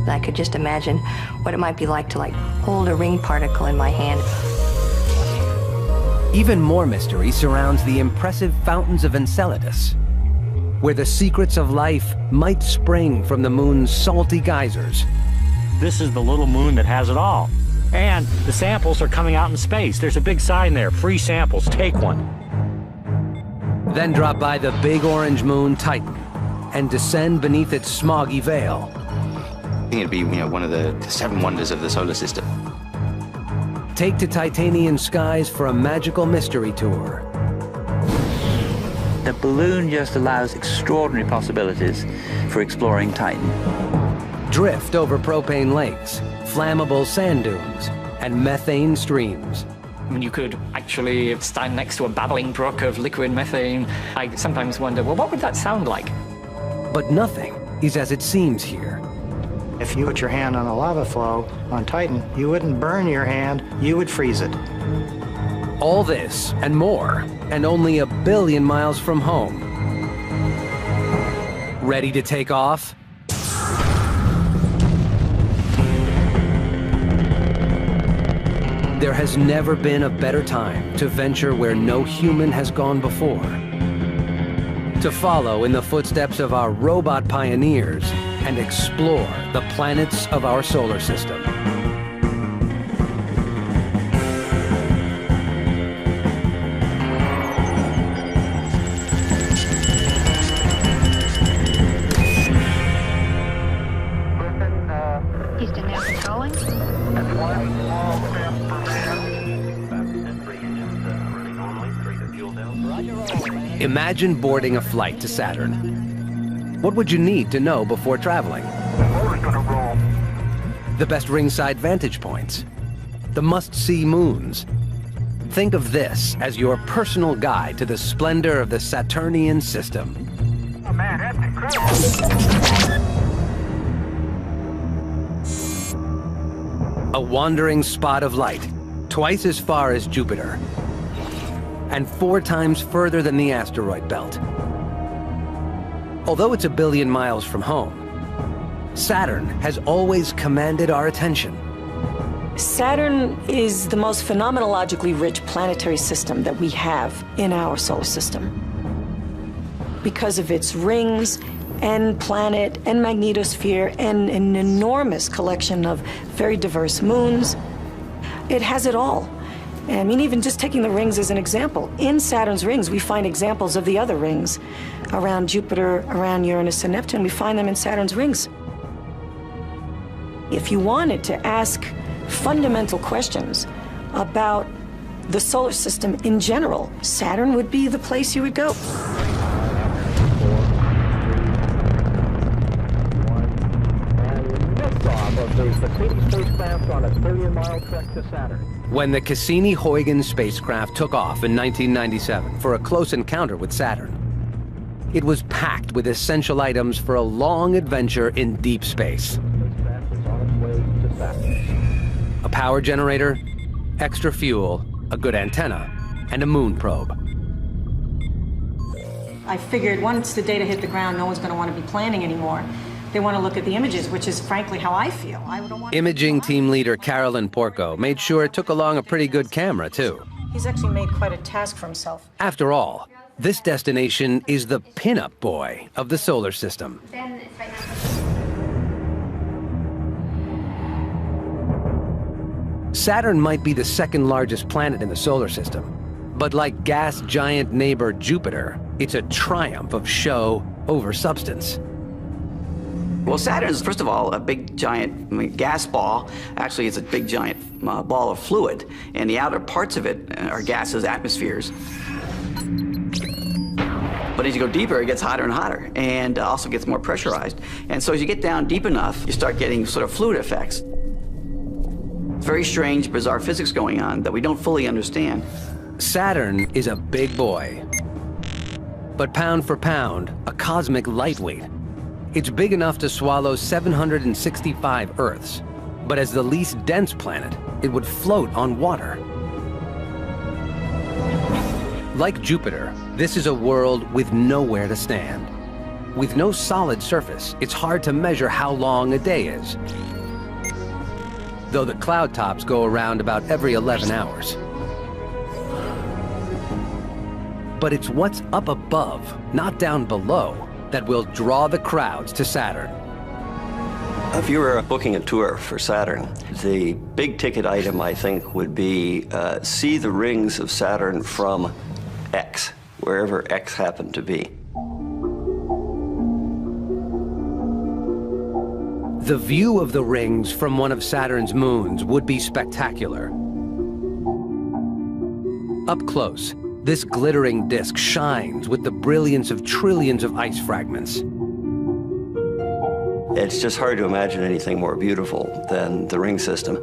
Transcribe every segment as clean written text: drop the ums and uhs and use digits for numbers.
I could just imagine what it might be like to hold a ring particle in my hand. Even more mystery surrounds the impressive fountains of Enceladus, where the secrets of life might spring from the moon's salty geysers. This is the little moon that has it all. And the samples are coming out in space. There's a big sign there, free samples, take one. Then drop by the big orange moon Titan and descend beneath its smoggy veil. I think it'd be, one of the 7 wonders of the solar system. Take to Titanian skies for a magical mystery tour. The balloon just allows extraordinary possibilities for exploring Titan. Drift over propane lakes, flammable sand dunes, and methane streams. You could actually stand next to a babbling brook of liquid methane. I sometimes wonder, well, what would that sound like? But nothing is as it seems here. If you put your hand on a lava flow on Titan, you wouldn't burn your hand, you would freeze it. All this and more, and only 1 billion miles from home. Ready to take off? There has never been a better time to venture where no human has gone before. To follow in the footsteps of our robot pioneers and explore the planets of our solar system. Houston, now controlling. Imagine boarding a flight to Saturn. What would you need to know before traveling? The best ringside vantage points, the must-see moons. Think of this as your personal guide to the splendor of the Saturnian system. Oh man, that's incredible. A wandering spot of light, twice as far as Jupiter, and 4 times further than the asteroid belt. Although it's 1 billion miles from home, Saturn has always commanded our attention. Saturn is the most phenomenologically rich planetary system that we have in our solar system. Because of its rings and planet and magnetosphere and an enormous collection of very diverse moons, it has it all. I mean, even just taking the rings as an example, in Saturn's rings, we find examples of the other rings. Around Jupiter, around Uranus and Neptune, we find them in Saturn's rings. If you wanted to ask fundamental questions about the solar system in general, Saturn would be the place you would go. When the Cassini-Huygens spacecraft took off in 1997 for a close encounter with Saturn, it was packed with essential items for a long adventure in deep space. A power generator, extra fuel, a good antenna, and a moon probe. I figured once the data hit the ground, no one's going to want to be planning anymore. They want to look at the images, which is frankly how I feel. Imaging team leader Carolyn Porco made sure it took along a pretty good camera, too. He's actually made quite a task for himself. After all, this destination is the pin-up boy of the solar system. Saturn might be the second largest planet in the solar system, but like gas giant neighbor Jupiter, it's a triumph of show over substance. Well, Saturn is, first of all, a big giant gas ball. Actually, it's a big giant ball of fluid, and the outer parts of it are gases, atmospheres. But as you go deeper, it gets hotter and hotter, and also gets more pressurized. And so as you get down deep enough, you start getting sort of fluid effects. It's very strange, bizarre physics going on that we don't fully understand. Saturn is a big boy, but pound for pound, a cosmic lightweight. It's big enough to swallow 765 Earths, but as the least dense planet, it would float on water. Like Jupiter, this is a world with nowhere to stand. With no solid surface, it's hard to measure how long a day is, though the cloud tops go around about every 11 hours. But it's what's up above, not down below, that will draw the crowds to Saturn. If you were booking a tour for Saturn, the big ticket item, I think, would be see the rings of Saturn from X, wherever X happened to be. The view of the rings from one of Saturn's moons would be spectacular. Up close, this glittering disk shines with the brilliance of trillions of ice fragments. It's just hard to imagine anything more beautiful than the ring system.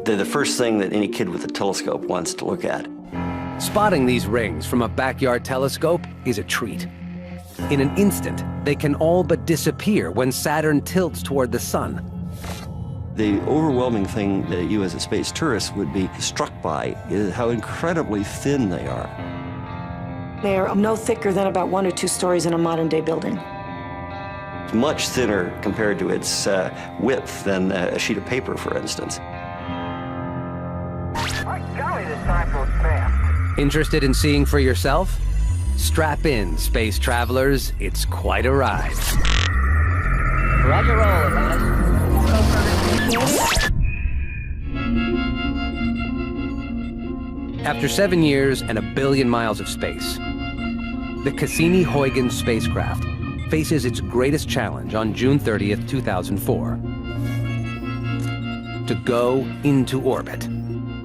They're the first thing that any kid with a telescope wants to look at. Spotting these rings from a backyard telescope is a treat. In an instant, they can all but disappear when Saturn tilts toward the sun. The overwhelming thing that you as a space tourist would be struck by is how incredibly thin they are. They're no thicker than about 1 or 2 stories in a modern-day building. It's much thinner compared to its width than a sheet of paper, for instance. Interested in seeing for yourself? Strap in, space travelers. It's quite a ride. Roger, roll, After 7 years and 1 billion miles of space, the Cassini-Huygens spacecraft faces its greatest challenge on June 30th, 2004. To go into orbit.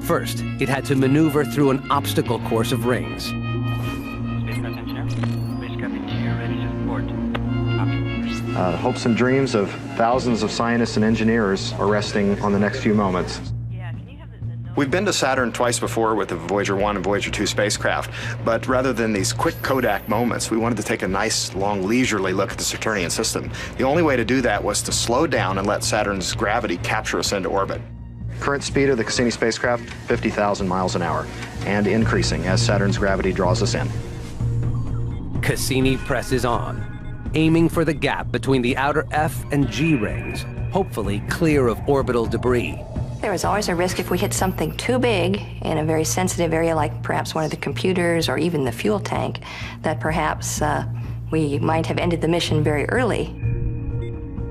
First, it had to maneuver through an obstacle course of rings. Spacecraft engineer. Spacecraft engineer ready to report. Copy. The hopes and dreams of thousands of scientists and engineers are resting on the next few moments. We've been to Saturn twice before with the Voyager 1 and Voyager 2 spacecraft, but rather than these quick Kodak moments, we wanted to take a nice, long, leisurely look at the Saturnian system. The only way to do that was to slow down and let Saturn's gravity capture us into orbit. Current speed of the Cassini spacecraft, 50,000 miles an hour, and increasing as Saturn's gravity draws us in. Cassini presses on, aiming for the gap between the outer F and G rings, hopefully clear of orbital debris. There is always a risk if we hit something too big in a very sensitive area, like perhaps one of the computers or even the fuel tank, that perhaps we might have ended the mission very early.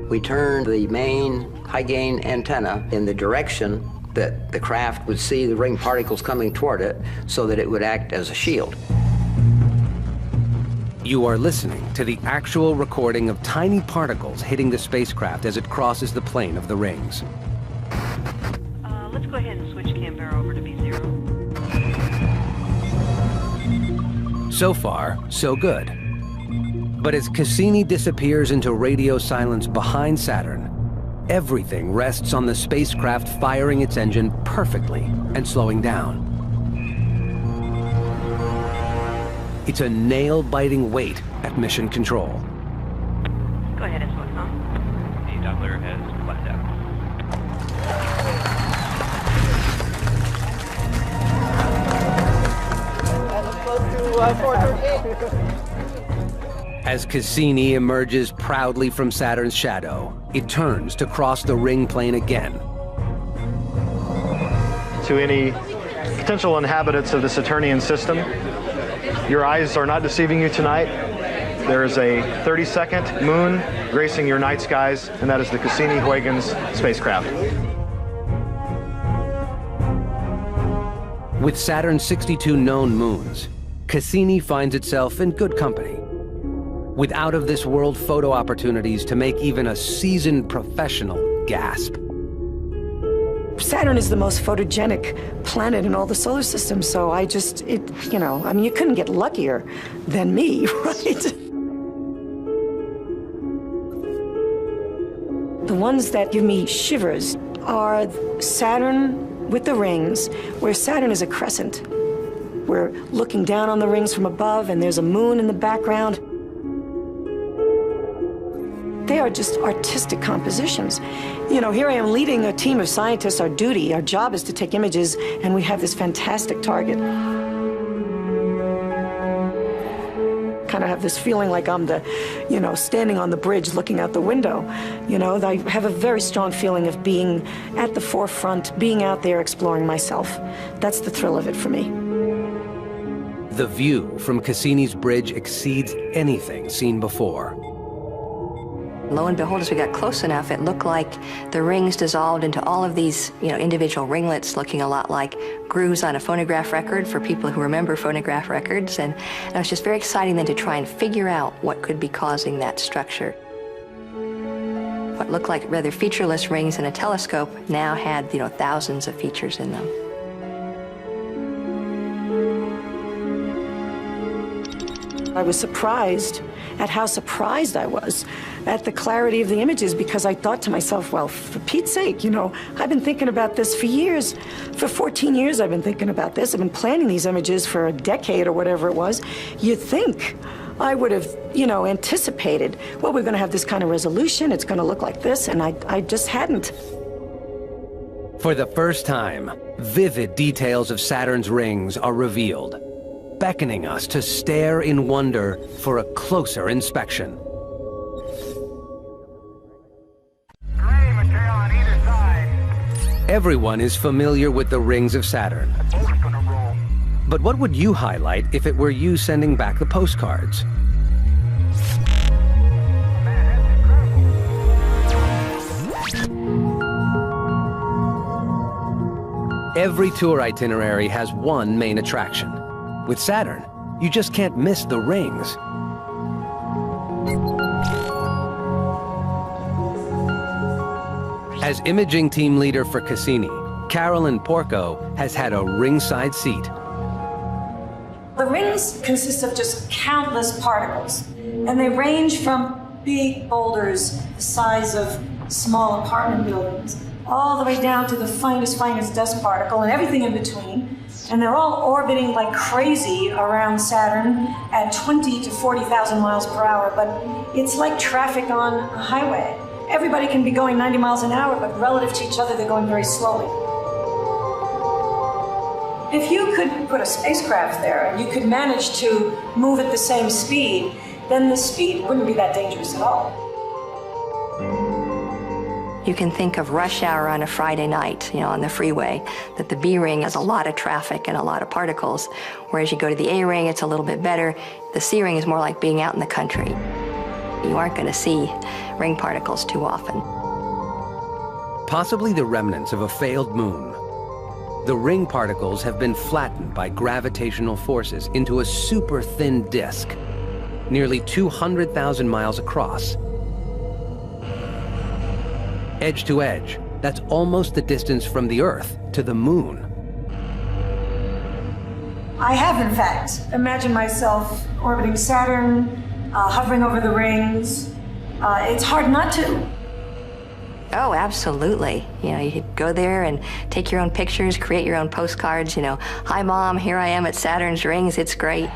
We turned the main high-gain antenna in the direction that the craft would see the ring particles coming toward it so that it would act as a shield. You are listening to the actual recording of tiny particles hitting the spacecraft as it crosses the plane of the rings. Let's go ahead and switch Canberra over to B0. So far, so good. But as Cassini disappears into radio silence behind Saturn, everything rests on the spacecraft firing its engine perfectly and slowing down. It's a nail-biting wait at mission control. Go ahead and switch on. The Doppler has flattened out. As Cassini emerges proudly from Saturn's shadow, it turns to cross the ring plane again. To any potential inhabitants of the Saturnian system, your eyes are not deceiving you tonight. There is a 30-second moon gracing your night skies, and that is the Cassini-Huygens spacecraft. With Saturn's 62 known moons, Cassini finds itself in good company. With out-of-this-world photo opportunities to make even a seasoned professional gasp. Saturn is the most photogenic planet in all the solar system, so you couldn't get luckier than me, right? The ones that give me shivers are Saturn with the rings, where Saturn is a crescent. We're looking down on the rings from above, and there's a moon in the background. They are just artistic compositions. You know, here I am leading a team of scientists. Our duty, our job is to take images, and we have this fantastic target. Kind I have this feeling like I'm the, standing on the bridge looking out the window. I have a very strong feeling of being at the forefront, being out there exploring myself. That's the thrill of it for me. The view from Cassini's bridge exceeds anything seen before. Lo and behold, as we got close enough, it looked like the rings dissolved into all of these, individual ringlets looking a lot like grooves on a phonograph record for people who remember phonograph records. And it was just very exciting then to try and figure out what could be causing that structure. What looked like rather featureless rings in a telescope now had, thousands of features in them. I was surprised at how surprised I was at the clarity of the images, because I thought to myself, well, for Pete's sake, I've been thinking about this for years. For 14 years I've been thinking about this. I've been planning these images for a decade or whatever it was. You'd think I would have, anticipated, well, we're going to have this kind of resolution, it's going to look like this, and I just hadn't. For the first time, vivid details of Saturn's rings are revealed, beckoning us to stare in wonder for a closer inspection. Everyone is familiar with the rings of Saturn. But what would you highlight if it were you sending back the postcards? Every tour itinerary has one main attraction. With Saturn, you just can't miss the rings. As imaging team leader for Cassini, Carolyn Porco has had a ringside seat. The rings consist of just countless particles, and they range from big boulders the size of small apartment buildings, all the way down to the finest dust particle and everything in between. And they're all orbiting like crazy around Saturn at 20 to 40,000 miles per hour, but it's like traffic on a highway. Everybody can be going 90 miles an hour, but relative to each other, they're going very slowly. If you could put a spacecraft there and you could manage to move at the same speed, then the speed wouldn't be that dangerous at all. You can think of rush hour on a Friday night, on the freeway, that the B ring has a lot of traffic and a lot of particles, whereas you go to the A ring, it's a little bit better. The C ring is more like being out in the country. You aren't going to see ring particles too often. Possibly the remnants of a failed moon. The ring particles have been flattened by gravitational forces into a super thin disk, nearly 200,000 miles across. Edge to edge, that's almost the distance from the Earth to the moon. I have, in fact, imagined myself orbiting Saturn, hovering over the rings. It's hard not to. Oh, absolutely. You could go there and take your own pictures, create your own postcards, hi Mom, here I am at Saturn's rings, it's great.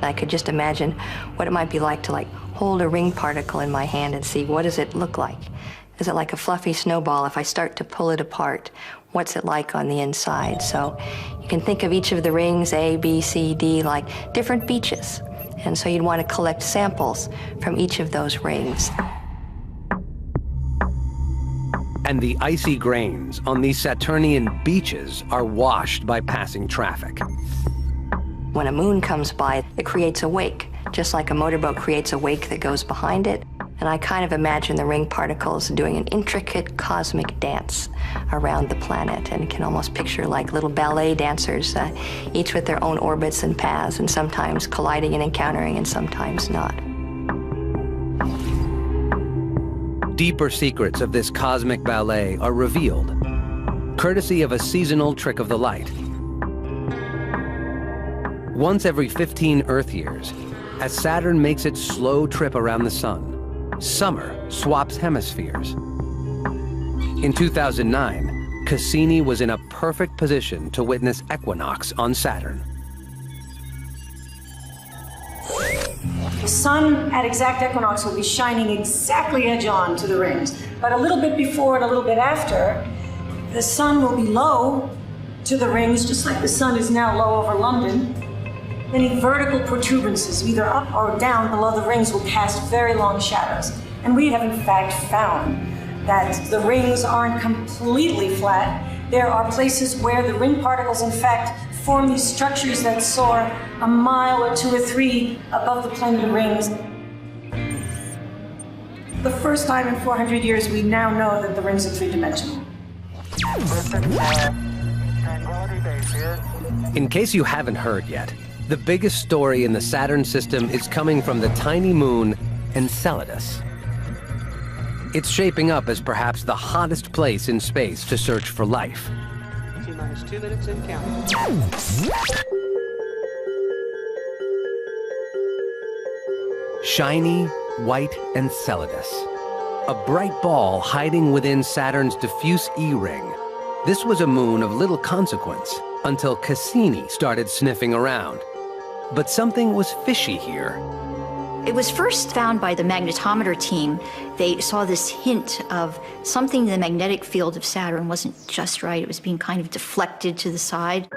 I could just imagine what it might be like to hold a ring particle in my hand and see what does it look like. Is it like a fluffy snowball? If I start to pull it apart, what's it like on the inside? So you can think of each of the rings, A, B, C, D, like different beaches. And so you'd want to collect samples from each of those rings. And the icy grains on these Saturnian beaches are washed by passing traffic. When a moon comes by, it creates a wake, just like a motorboat creates a wake that goes behind it. And I kind of imagine the ring particles doing an intricate cosmic dance around the planet, and can almost picture like little ballet dancers, each with their own orbits and paths, and sometimes colliding and encountering, and sometimes not. Deeper secrets of this cosmic ballet are revealed, courtesy of a seasonal trick of the light. Once every 15 Earth years, as Saturn makes its slow trip around the sun, summer swaps hemispheres. In 2009, Cassini was in a perfect position to witness equinox on Saturn. The sun at exact equinox will be shining exactly edge-on to the rings, but a little bit before and a little bit after, the sun will be low to the rings, just like the sun is now low over London. Any vertical protuberances, either up or down below the rings, will cast very long shadows. And we have in fact found that the rings aren't completely flat. There are places where the ring particles in fact form these structures that soar a mile or 2 or 3 above the plane of the rings. The first time in 400 years, we now know that the rings are three-dimensional. In case you haven't heard yet, the biggest story in the Saturn system is coming from the tiny moon Enceladus. It's shaping up as perhaps the hottest place in space to search for life. T-minus 2 minutes and counting. Shiny, white Enceladus. A bright ball hiding within Saturn's diffuse E-ring. This was a moon of little consequence until Cassini started sniffing around. But something was fishy here. It was first found by the magnetometer team. They saw this hint of something in the magnetic field of Saturn wasn't just right. It was being kind of deflected to the side.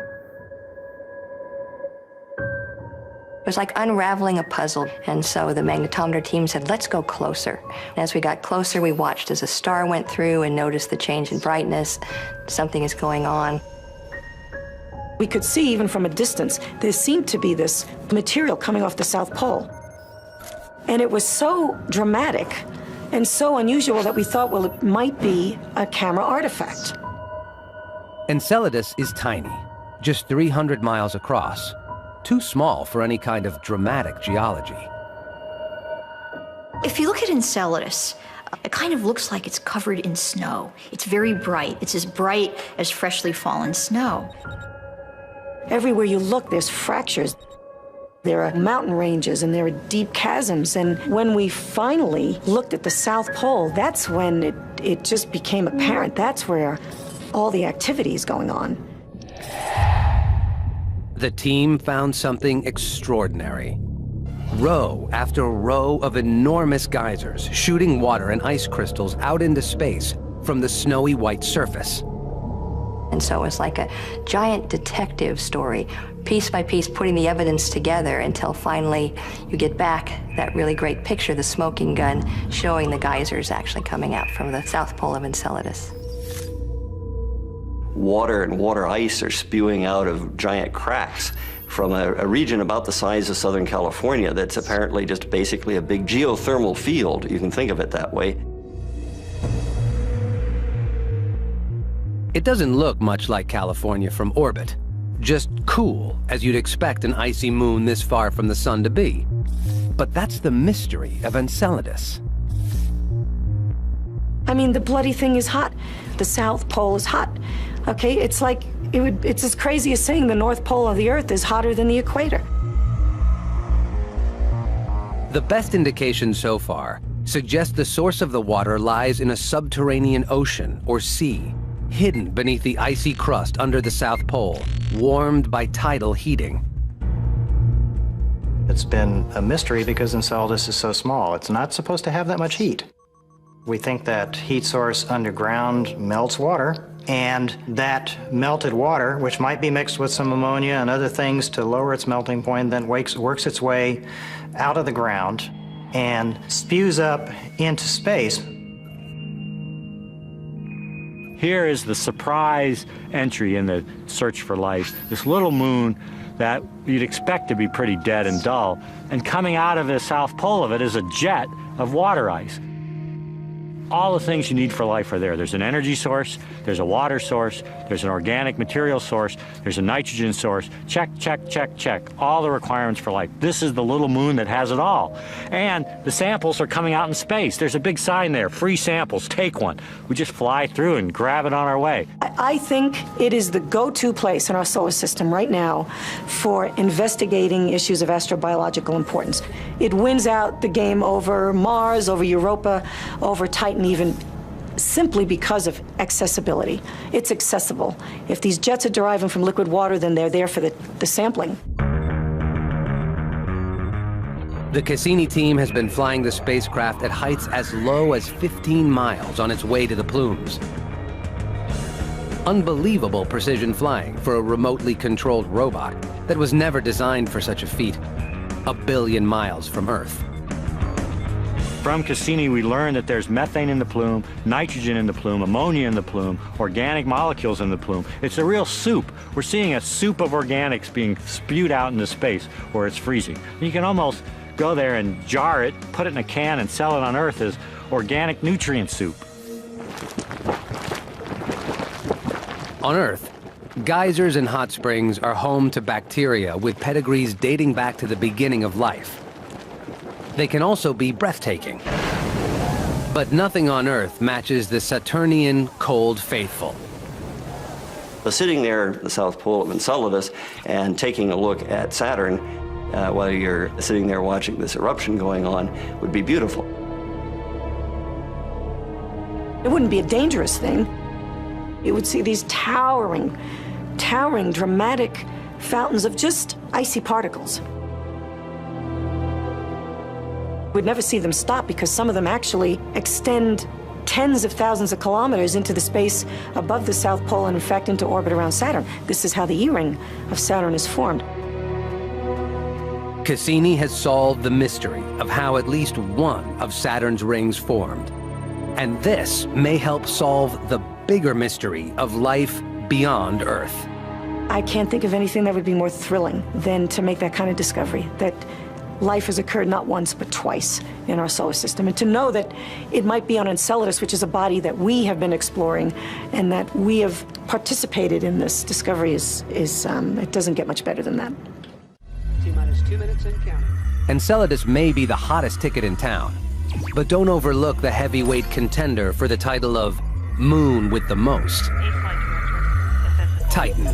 It was like unraveling a puzzle, and so the magnetometer team said, let's go closer. And as we got closer, we watched as a star went through and noticed the change in brightness. Something is going on. We could see, even from a distance, there seemed to be this material coming off the South Pole. And it was so dramatic and so unusual that we thought, well, it might be a camera artifact. Enceladus is tiny, just 300 miles across. Too small for any kind of dramatic geology. If you look at Enceladus, it kind of looks like it's covered in snow. It's very bright. It's as bright as freshly fallen snow. Everywhere you look, there's fractures. There are mountain ranges and there are deep chasms. And when we finally looked at the South Pole, that's when it just became apparent. That's where all the activity is going on. The team found something extraordinary. Row after row of enormous geysers shooting water and ice crystals out into space from the snowy white surface. And so it was like a giant detective story, piece by piece putting the evidence together until finally you get back that really great picture, the smoking gun, showing the geysers actually coming out from the South Pole of Enceladus. Water and water ice are spewing out of giant cracks from a region about the size of Southern California that's apparently just basically a big geothermal field. You can think of it that way. It doesn't look much like California from orbit. Just cool, as you'd expect an icy moon this far from the sun to be. But that's the mystery of Enceladus. I mean, the bloody thing is hot. The South Pole is hot. Okay, it's like, it's as crazy as saying the North Pole of the Earth is hotter than the equator. The best indication so far suggests the source of the water lies in a subterranean ocean or sea, hidden beneath the icy crust under the South Pole, warmed by tidal heating. It's been a mystery because Enceladus is so small. It's not supposed to have that much heat. We think that heat source underground melts water, and that melted water, which might be mixed with some ammonia and other things to lower its melting point, then works its way out of the ground and spews up into space. Here is the surprise entry in the search for life. This little moon that you'd expect to be pretty dead and dull, and coming out of the South Pole of it is a jet of water ice. All the things you need for life are there. There's an energy source, there's a water source, there's an organic material source, there's a nitrogen source. Check, check, check, check. All the requirements for life. This is the little moon that has it all. And the samples are coming out in space. There's a big sign there, free samples, take one. We just fly through and grab it on our way. I think it is the go-to place in our solar system right now for investigating issues of astrobiological importance. It wins out the game over Mars, over Europa, over Titan, even simply because of accessibility. It's accessible. If these jets are deriving from liquid water, then they're there for the sampling. The Cassini team has been flying the spacecraft at heights as low as 15 miles on its way to the plumes. Unbelievable precision flying for a remotely controlled robot, that was never designed for such a feat, 1 billion miles from Earth. From Cassini, we learned that there's methane in the plume, nitrogen in the plume, ammonia in the plume, organic molecules in the plume. It's a real soup. We're seeing a soup of organics being spewed out into space where it's freezing. You can almost go there and jar it, put it in a can, and sell it on Earth as organic nutrient soup. On Earth, geysers and hot springs are home to bacteria with pedigrees dating back to the beginning of life. They can also be breathtaking. But nothing on Earth matches the Saturnian cold faithful. So sitting there at the South Pole of Enceladus and taking a look at Saturn while you're sitting there watching this eruption going on would be beautiful. It wouldn't be a dangerous thing. You would see these towering, dramatic fountains of just icy particles. We'd never see them stop because some of them actually extend tens of thousands of kilometers into the space above the South Pole and in fact into orbit around Saturn. This is how the E-ring of Saturn is formed. Cassini has solved the mystery of how at least one of Saturn's rings formed. And this may help solve the bigger mystery of life beyond Earth. I can't think of anything that would be more thrilling than to make that kind of discovery, that life has occurred not once but twice in our solar system. And to know that it might be on Enceladus, which is a body that we have been exploring, and that we have participated in this discovery it doesn't get much better than that. T-minus 2 minutes and counting. Enceladus may be the hottest ticket in town, but don't overlook the heavyweight contender for the title of Moon with the Most. Titan.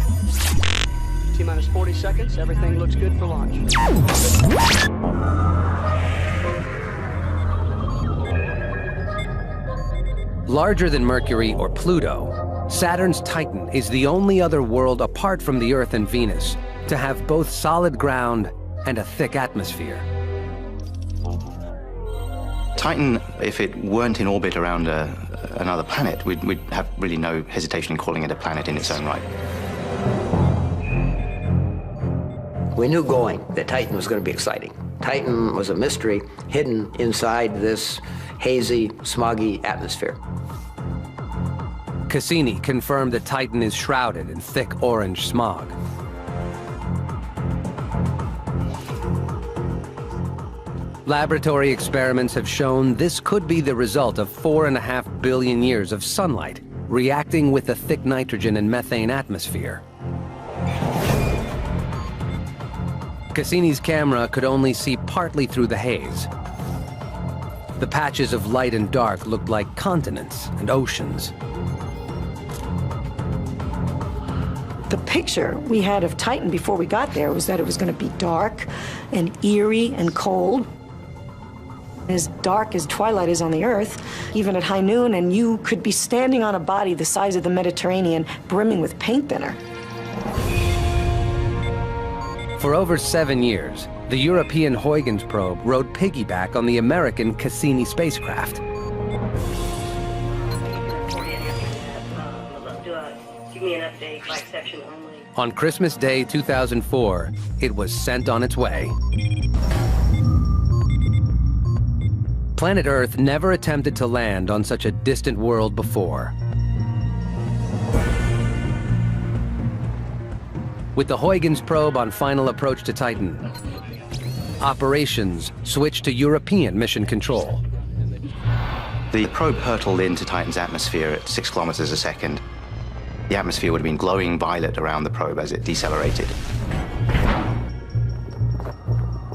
T-minus 40 seconds. Everything looks good for launch. Larger than Mercury or Pluto, Saturn's Titan is the only other world apart from the Earth and Venus to have both solid ground and a thick atmosphere. Titan, if it weren't in orbit around another planet, we'd have really no hesitation in calling it a planet in its own right. We knew going that Titan was going to be exciting. Titan was a mystery hidden inside this hazy, smoggy atmosphere. Cassini confirmed that Titan is shrouded in thick orange smog. Laboratory experiments have shown this could be the result of 4.5 billion years of sunlight reacting with the thick nitrogen and methane atmosphere. Cassini's camera could only see partly through the haze. The patches of light and dark looked like continents and oceans. The picture we had of Titan before we got there was that it was going to be dark and eerie and cold. As dark as twilight is on the Earth, even at high noon, and you could be standing on a body the size of the Mediterranean, brimming with paint thinner. For over 7 years, the European Huygens probe rode piggyback on the American Cassini spacecraft. Give me an update by exception only. On Christmas Day 2004, it was sent on its way. Planet Earth never attempted to land on such a distant world before. With the Huygens probe on final approach to Titan, operations switched to European mission control. The probe hurtled into Titan's atmosphere at 6 kilometers a second. The atmosphere would have been glowing violet around the probe as it decelerated.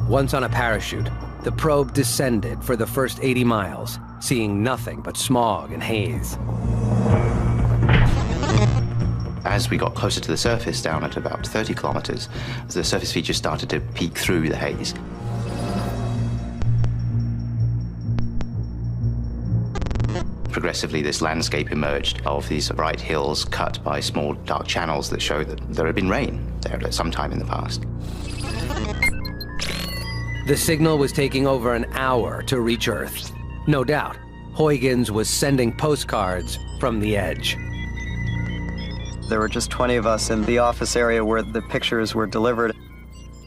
Once on a parachute, the probe descended for the first 80 miles, seeing nothing but smog and haze. As we got closer to the surface, down at about 30 kilometers, the surface features started to peek through the haze. Progressively, this landscape emerged of these bright hills cut by small dark channels that show that there had been rain there at some time in the past. The signal was taking over an hour to reach Earth. No doubt, Huygens was sending postcards from the edge. There were just 20 of us in the office area where the pictures were delivered.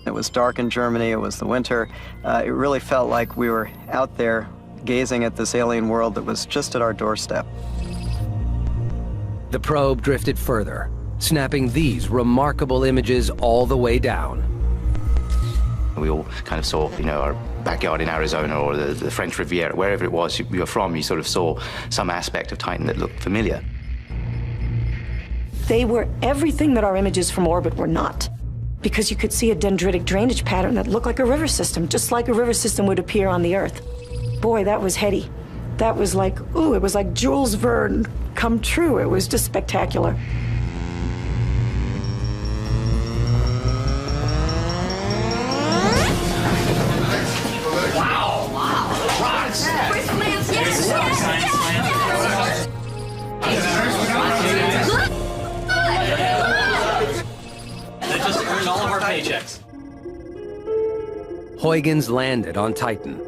It was dark in Germany, it was the winter. It really felt like we were out there gazing at this alien world that was just at our doorstep. The probe drifted further, snapping these remarkable images all the way down. We all kind of saw, our backyard in Arizona or the French Riviera, wherever it was you were from, you sort of saw some aspect of Titan that looked familiar. They were everything that our images from orbit were not. Because you could see a dendritic drainage pattern that looked like a river system, just like a river system would appear on the Earth. Boy, that was heady. That was like, ooh, it was like Jules Verne come true. It was just spectacular. Just earned all of our paychecks. Huygens landed on Titan.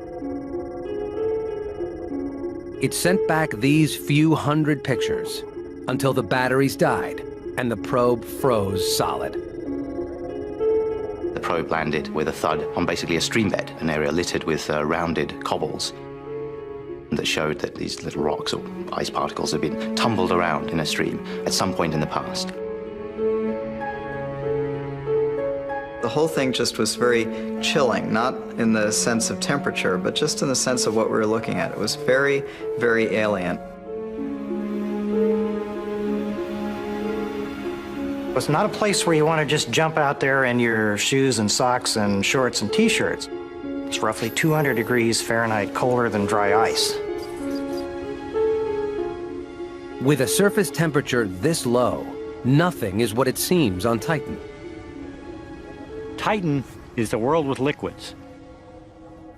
It sent back these few hundred pictures until the batteries died and the probe froze solid. The probe landed with a thud on basically a streambed, an area littered with rounded cobbles that showed that these little rocks or ice particles had been tumbled around in a stream at some point in the past. The whole thing just was very chilling, not in the sense of temperature, but just in the sense of what we were looking at. It was very, very alien. It's not a place where you want to just jump out there in your shoes and socks and shorts and t-shirts. It's roughly 200 degrees Fahrenheit colder than dry ice. With a surface temperature this low, nothing is what it seems on Titan. Titan is a world with liquids.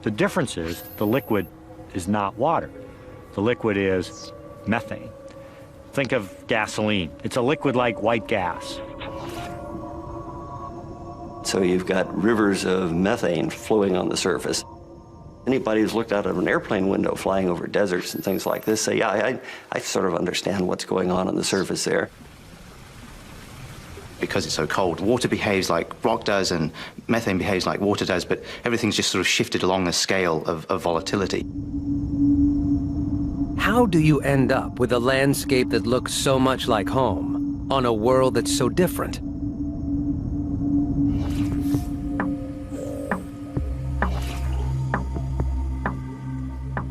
The difference is the liquid is not water. The liquid is methane. Think of gasoline. It's a liquid like white gas. So you've got rivers of methane flowing on the surface. Anybody who's looked out of an airplane window flying over deserts and things like this say, yeah, I sort of understand what's going on the surface there. Because it's so cold, water behaves like rock does and methane behaves like water does, but everything's just sort of shifted along the scale of volatility. How do you end up with a landscape that looks so much like home on a world that's so different?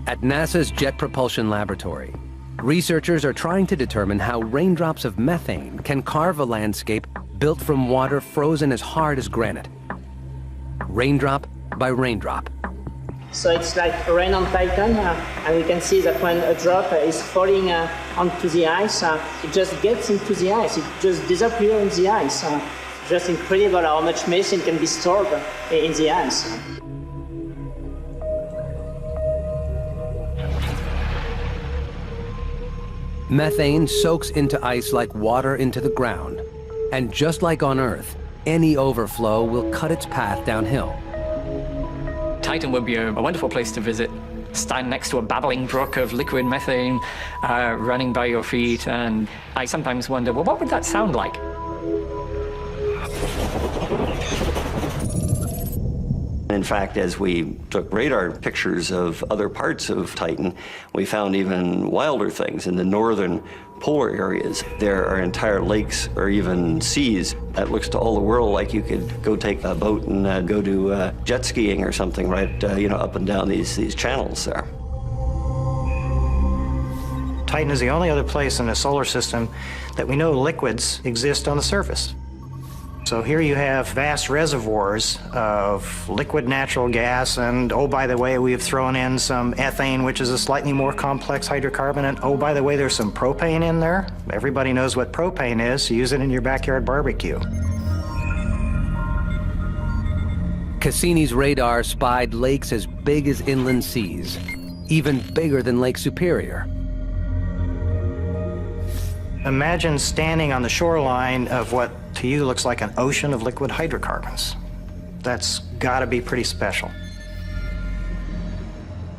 At NASA's Jet Propulsion Laboratory, researchers are trying to determine how raindrops of methane can carve a landscape built from water frozen as hard as granite. Raindrop by raindrop. So it's like rain on Titan, and we can see that when a drop is falling onto the ice, it just gets into the ice. It just disappears in the ice. Just incredible how much methane can be stored in the ice. Methane soaks into ice like water into the ground. And just like on Earth, any overflow will cut its path downhill. Titan would be a wonderful place to visit. Stand next to a babbling brook of liquid methane running by your feet, and I sometimes wonder, well, what would that sound like? In fact, as we took radar pictures of other parts of Titan, we found even wilder things in the northern polar areas. There are entire lakes or even seas that looks to all the world like you could go take a boat and go do jet skiing or something right, up and down these channels there. Titan is the only other place in the solar system that we know liquids exist on the surface. So here you have vast reservoirs of liquid natural gas, and oh, by the way, we have thrown in some ethane, which is a slightly more complex hydrocarbon, and oh, by the way, there's some propane in there. Everybody knows what propane is, so use it in your backyard barbecue. Cassini's radar spied lakes as big as inland seas, even bigger than Lake Superior. Imagine standing on the shoreline of what to you looks like an ocean of liquid hydrocarbons. That's gotta be pretty special.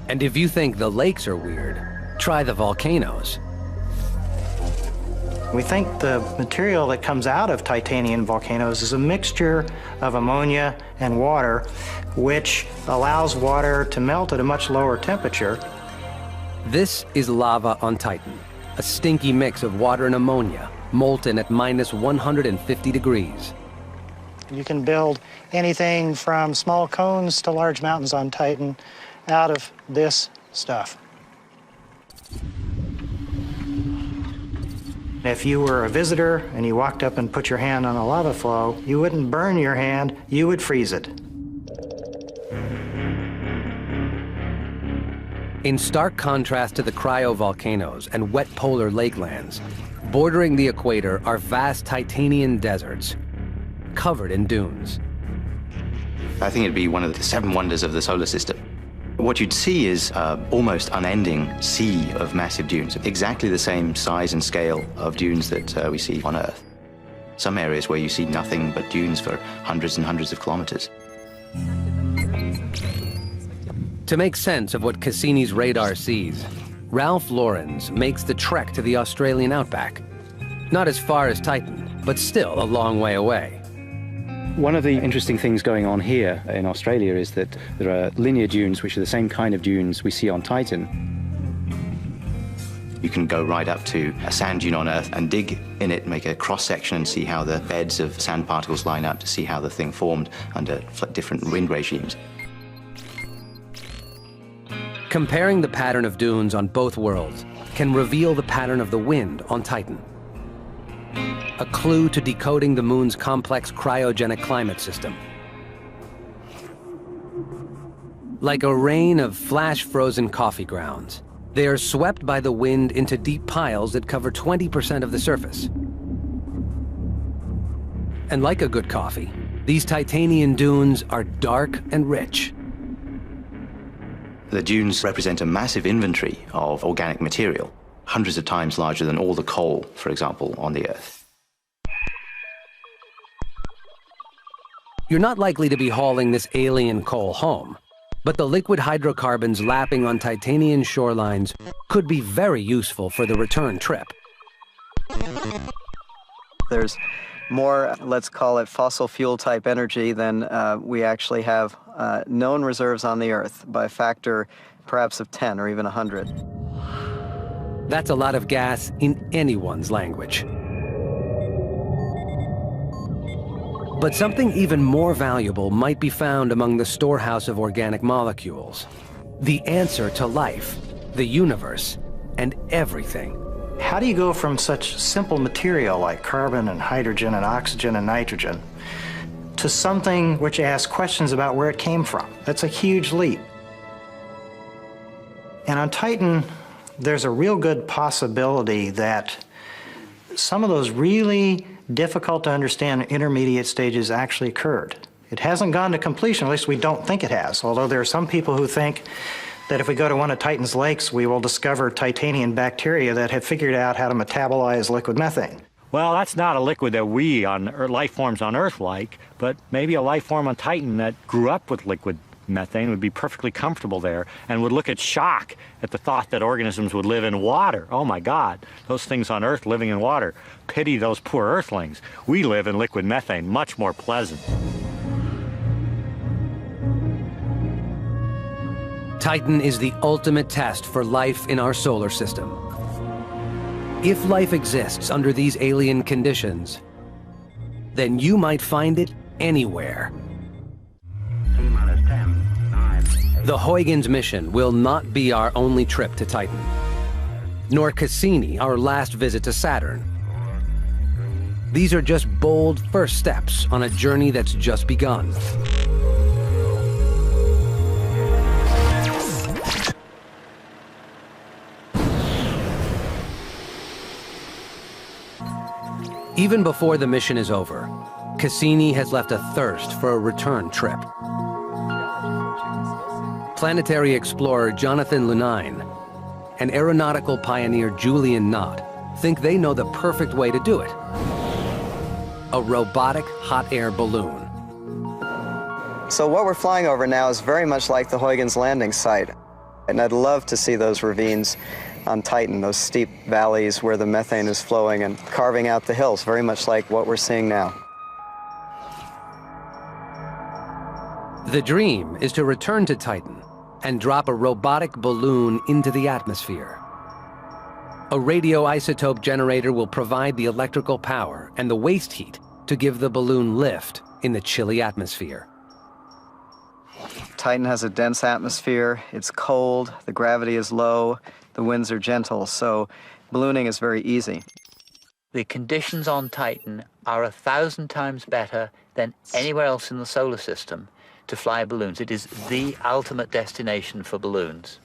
And if you think the lakes are weird, try the volcanoes. We think the material that comes out of titanian volcanoes is a mixture of ammonia and water, which allows water to melt at a much lower temperature. This is lava on Titan, a stinky mix of water and ammonia, molten at minus 150 degrees. You can build anything from small cones to large mountains on Titan out of this stuff. If you were a visitor and you walked up and put your hand on a lava flow, you wouldn't burn your hand, you would freeze it. In stark contrast to the cryovolcanoes and wet polar lakelands, bordering the equator are vast Titanian deserts, covered in dunes. I think it'd be one of the 7 wonders of the solar system. What you'd see is almost unending sea of massive dunes, exactly the same size and scale of dunes that we see on Earth. Some areas where you see nothing but dunes for hundreds and hundreds of kilometers. To make sense of what Cassini's radar sees, Ralph Lorenz makes the trek to the Australian outback. Not as far as Titan, but still a long way away. One of the interesting things going on here in Australia is that there are linear dunes, which are the same kind of dunes we see on Titan. You can go right up to a sand dune on Earth and dig in it, make a cross-section and see how the beds of sand particles line up to see how the thing formed under different wind regimes. Comparing the pattern of dunes on both worlds can reveal the pattern of the wind on Titan. A clue to decoding the moon's complex cryogenic climate system. Like a rain of flash-frozen coffee grounds, they are swept by the wind into deep piles that cover 20% of the surface. And like a good coffee, these Titanian dunes are dark and rich. The dunes represent a massive inventory of organic material, hundreds of times larger than all the coal, for example, on the Earth. You're not likely to be hauling this alien coal home, but the liquid hydrocarbons lapping on Titanian shorelines could be very useful for the return trip. There's more, let's call it fossil fuel type energy than we actually have known reserves on the Earth by a factor perhaps of 10 or even 100. That's a lot of gas in anyone's language. But something even more valuable might be found among the storehouse of organic molecules. The answer to life, the universe, and everything. How do you go from such simple material like carbon and hydrogen and oxygen and nitrogen to something which asks questions about where it came from? That's a huge leap. And on Titan, there's a real good possibility that some of those really difficult to understand intermediate stages actually occurred. It hasn't gone to completion, at least we don't think it has, although there are some people who think that if we go to one of Titan's lakes, we will discover Titanian bacteria that have figured out how to metabolize liquid methane. Well, that's not a liquid that we, life forms on Earth like, but maybe a life form on Titan that grew up with liquid methane would be perfectly comfortable there and would look at shock at the thought that organisms would live in water. Oh my God, those things on Earth living in water. Pity those poor Earthlings. We live in liquid methane, much more pleasant. Titan is the ultimate test for life in our solar system. If life exists under these alien conditions, then you might find it anywhere. The Huygens mission will not be our only trip to Titan, nor Cassini our last visit to Saturn. These are just bold first steps on a journey that's just begun. Even before the mission is over, Cassini has left a thirst for a return trip. Planetary explorer Jonathan Lunine and aeronautical pioneer Julian Knott think they know the perfect way to do it. A robotic hot air balloon. So what we're flying over now is very much like the Huygens landing site. And I'd love to see those ravines on Titan, those steep valleys where the methane is flowing and carving out the hills, very much like what we're seeing now. The dream is to return to Titan and drop a robotic balloon into the atmosphere. A radioisotope generator will provide the electrical power and the waste heat to give the balloon lift in the chilly atmosphere. Titan has a dense atmosphere, it's cold, the gravity is low, the winds are gentle, so ballooning is very easy. The conditions on Titan are 1,000 times better than anywhere else in the solar system to fly balloons. It is the ultimate destination for balloons.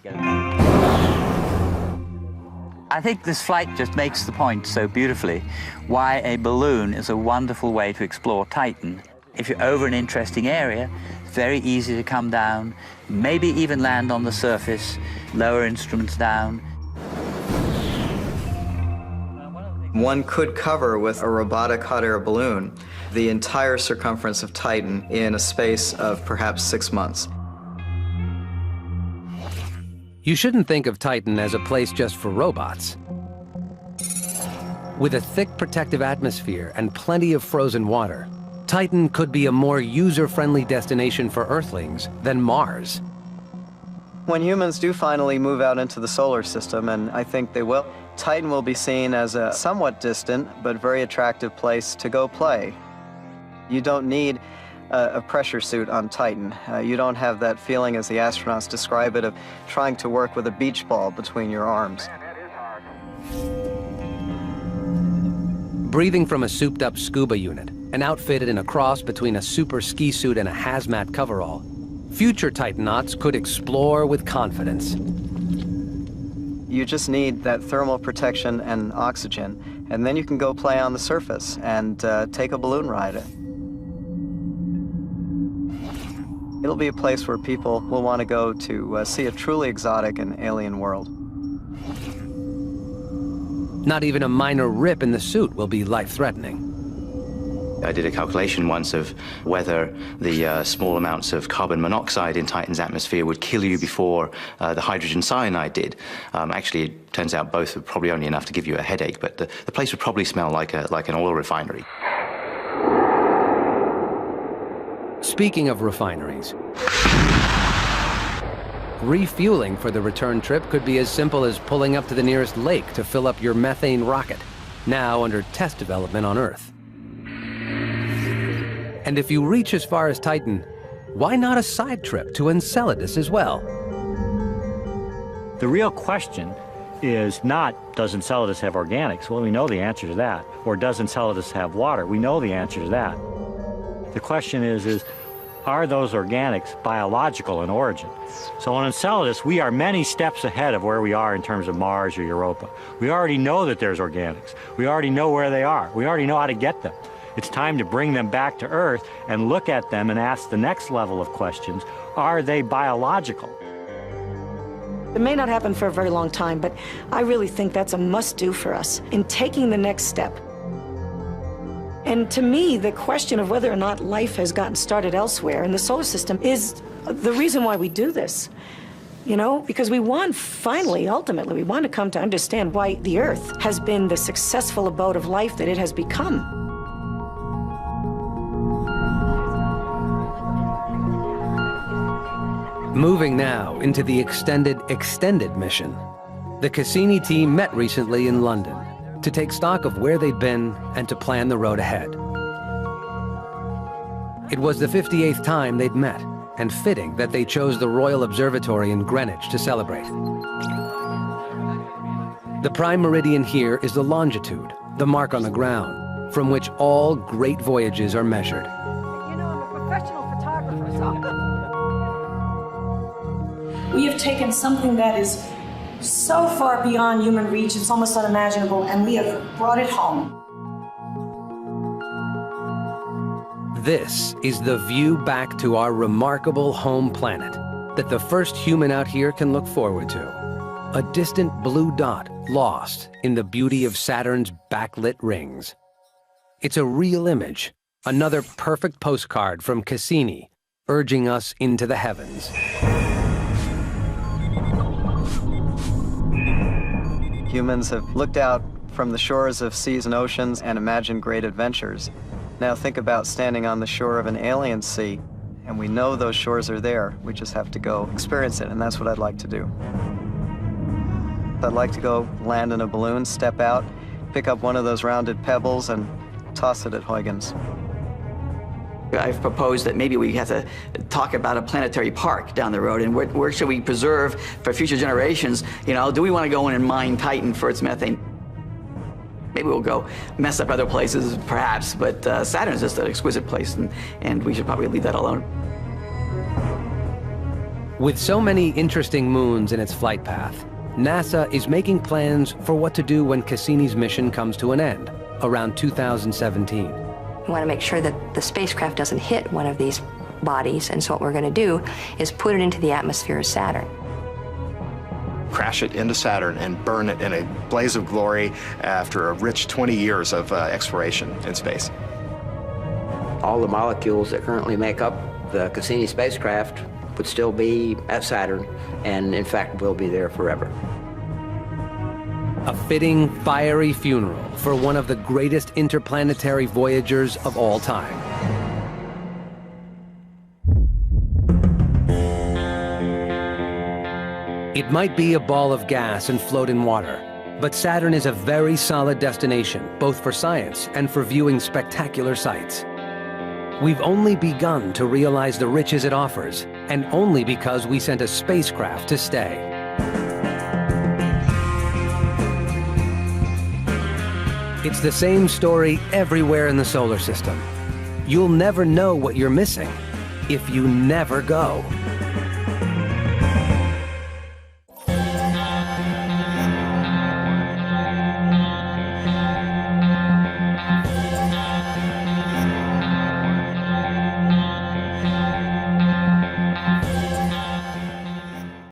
I think this flight just makes the point so beautifully why a balloon is a wonderful way to explore Titan. If you're over an interesting area, it's very easy to come down, maybe even land on the surface, lower instruments down. One could cover with a robotic hot air balloon the entire circumference of Titan in a space of perhaps 6 months. You shouldn't think of Titan as a place just for robots. With a thick protective atmosphere and plenty of frozen water, Titan could be a more user-friendly destination for Earthlings than Mars. When humans do finally move out into the solar system, and I think they will, Titan will be seen as a somewhat distant but very attractive place to go play. You don't need a pressure suit on Titan. You don't have that feeling, as the astronauts describe it, of trying to work with a beach ball between your arms. Breathing from a souped-up scuba unit and outfitted in a cross between a super ski suit and a hazmat coverall, future Titanauts could explore with confidence. You just need that thermal protection and oxygen, and then you can go play on the surface and take a balloon ride. It'll be a place where people will want to go to see a truly exotic and alien world. Not even a minor rip in the suit will be life-threatening. I did a calculation once of whether the small amounts of carbon monoxide in Titan's atmosphere would kill you before the hydrogen cyanide did. Actually, it turns out both are probably only enough to give you a headache, but the place would probably smell like an oil refinery. Speaking of refineries, refueling for the return trip could be as simple as pulling up to the nearest lake to fill up your methane rocket, now under test development on Earth. And if you reach as far as Titan, why not a side trip to Enceladus as well? The real question is not, does Enceladus have organics? Well, we know the answer to that. Or does Enceladus have water? We know the answer to that. The question is are those organics biological in origin? So on Enceladus, we are many steps ahead of where we are in terms of Mars or Europa. We already know that there's organics. We already know where they are. We already know how to get them. It's time to bring them back to Earth and look at them and ask the next level of questions. Are they biological? It may not happen for a very long time, but I really think that's a must-do for us in taking the next step. And to me, the question of whether or not life has gotten started elsewhere in the solar system is the reason why we do this. You know, because we want, finally, ultimately, we want to come to understand why the Earth has been the successful abode of life that it has become. Moving now into the extended mission. The Cassini team met recently in London to take stock of where they'd been and to plan the road ahead. It was the 58th time they'd met, and fitting that they chose the Royal Observatory in Greenwich to celebrate. The prime meridian here is the longitude, the mark on the ground, from which all great voyages are measured. You know, I'm a professional photographer, so... We have taken something that is so far beyond human reach, it's almost unimaginable, and we have brought it home. This is the view back to our remarkable home planet that the first human out here can look forward to. A distant blue dot lost in the beauty of Saturn's backlit rings. It's a real image, another perfect postcard from Cassini, urging us into the heavens. Humans have looked out from the shores of seas and oceans and imagined great adventures. Now think about standing on the shore of an alien sea, and we know those shores are there. We just have to go experience it, and that's what I'd like to do. I'd like to go land in a balloon, step out, pick up one of those rounded pebbles, and toss it at Huygens. I've proposed that maybe we have to talk about a planetary park down the road, and where should we preserve for future generations? You know, do we want to go in and mine Titan for its methane? Maybe we'll go mess up other places, perhaps, but Saturn's just an exquisite place, and we should probably leave that alone. With so many interesting moons in its flight path, NASA is making plans for what to do when Cassini's mission comes to an end, around 2017. We want to make sure that the spacecraft doesn't hit one of these bodies, and so what we're going to do is put it into the atmosphere of Saturn. Crash it into Saturn and burn it in a blaze of glory after a rich 20 years of exploration in space. All the molecules that currently make up the Cassini spacecraft would still be at Saturn, and in fact will be there forever. A fitting, fiery funeral for one of the greatest interplanetary voyagers of all time. It might be a ball of gas and float in water, but Saturn is a very solid destination, both for science and for viewing spectacular sights. We've only begun to realize the riches it offers, and only because we sent a spacecraft to stay. It's the same story everywhere in the solar system. You'll never know what you're missing if you never go.